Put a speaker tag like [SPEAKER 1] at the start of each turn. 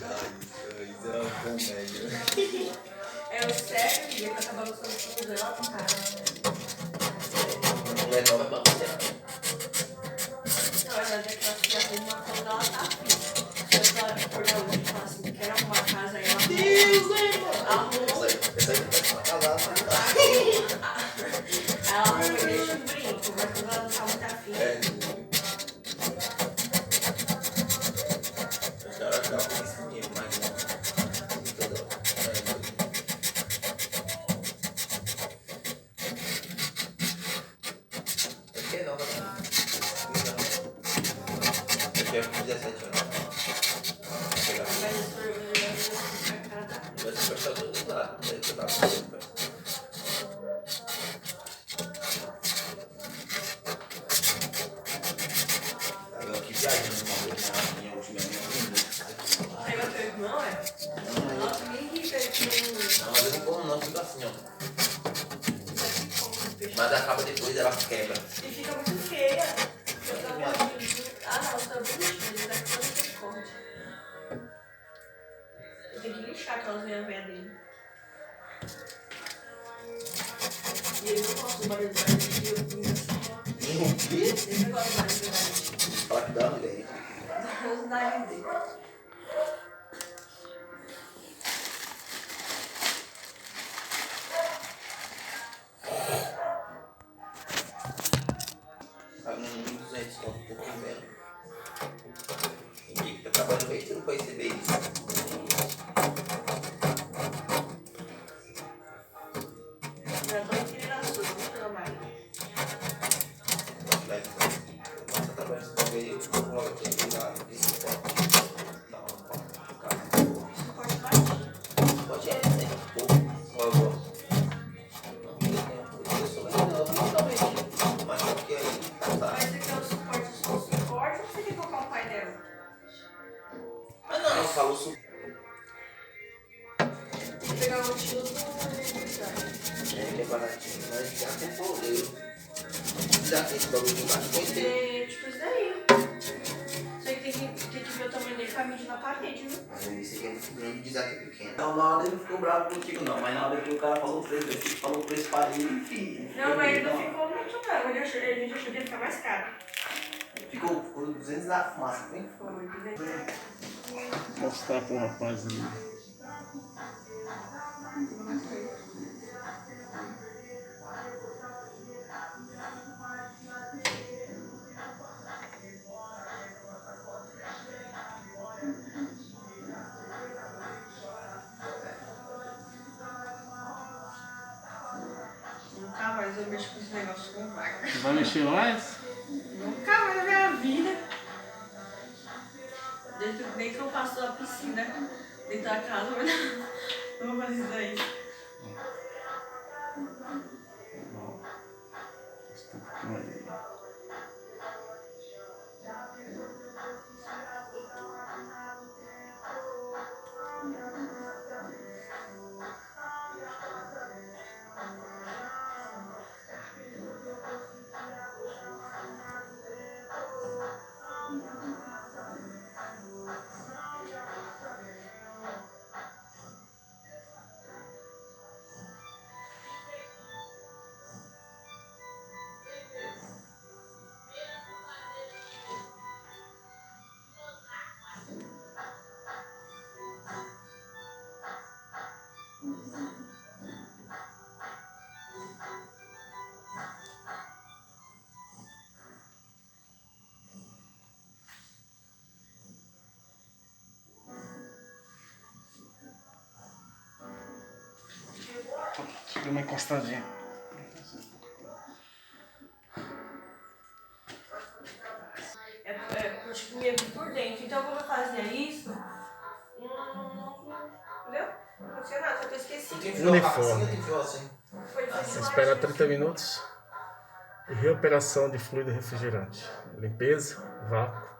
[SPEAKER 1] Isso é uma comédia.
[SPEAKER 2] É o sério, que ele tá balançando tudo dela, cara.
[SPEAKER 1] Não é nova bagunça.
[SPEAKER 2] Não, ela já que ela já fez uma coisa, ela tá afim. Se ela acordar hoje e falar assim, quer arrumar a casa, aí ela arruma.
[SPEAKER 1] Essa aí não vai ficar casada,
[SPEAKER 2] Ela arruma e deixa um brinco, mas quando ela não tá muito afim.
[SPEAKER 1] Eu quero ajudar com esse menino, mas não. Por que não? Eu quero com 17 anos.
[SPEAKER 2] Mas isso foi a cara da.
[SPEAKER 1] Vai ser gostador do lado. Daí você tá com que viagem na minha última minha.
[SPEAKER 2] Pegou teu irmão, é? Nossa, nem ri, velho.
[SPEAKER 1] Não, mas eu não como não, fica assim, ó. Mas acaba depois, ela quebra.
[SPEAKER 2] E fica muito feia. Ah, não, tá bonitinho, mas daqui não tem corte. Eu tenho que lixar aquelas unhas velhas dele. E ele não gosta do barulho do nariz, e eu comi assim, ó.
[SPEAKER 1] O quê?
[SPEAKER 2] Ele não gosta do barulho do nariz.
[SPEAKER 1] Fala que dá uma ideia.
[SPEAKER 2] O nariz dele.
[SPEAKER 1] Paga um 200, só um pouquinho menos. E tá trabalhando bem, você não vai receber isso.
[SPEAKER 2] Eu tô querendo a sua, vamos pelo mais.
[SPEAKER 1] Nossa, tá trabalhando esse bagulho aí, eu vou logo aqui lá, esse suporte. Não, não pode ficar.
[SPEAKER 2] Isso pode baixo.
[SPEAKER 1] Pode é, né? Pô, eu gosto. Eu sou melhor, totalmente. Mas só que aí, tá.
[SPEAKER 2] Mas você quer o suporte só o suporte ou você quer colocar um painel?
[SPEAKER 1] Mas não, eu falo suporte.
[SPEAKER 2] Vou pegar o estilo do
[SPEAKER 1] É, que é baratinho, mas já tem poder. Já tem esse bagulho de baixo, pode ter.
[SPEAKER 2] tipo isso daí. Só que tem que ver o tamanho dele pra medir na parede, viu?
[SPEAKER 1] Mas aí esse aqui é grande, diz aqui é pequeno.
[SPEAKER 3] Então, na hora ele não ficou bravo contigo, não. Mas na hora que o cara falou o preço, ele falou o preço para ele, enfim.
[SPEAKER 2] Não, mas ele não ficou muito não. A gente achou que ia ficar mais caro.
[SPEAKER 3] Ficou 200 da fumaça, hein?
[SPEAKER 2] Foi, né?
[SPEAKER 4] Vou mostrar pro rapaz ali.
[SPEAKER 2] Nunca mais eu mexo com esse negócio com vaca.
[SPEAKER 4] Vai mexer mais?
[SPEAKER 2] Nunca mais na minha vida. Nem que eu faço a piscina dentro da casa, eu não vou fazer isso daí.
[SPEAKER 4] Deu uma encostadinha.
[SPEAKER 2] É tipo meio que por dentro. Então como eu fazia isso, entendeu? Não aconteceu nada, só que eu esqueci.
[SPEAKER 4] Uniforme.
[SPEAKER 2] Foi feito
[SPEAKER 4] Espera
[SPEAKER 2] mais
[SPEAKER 4] 30 minutos. E reoperação de fluido refrigerante. Limpeza, vácuo.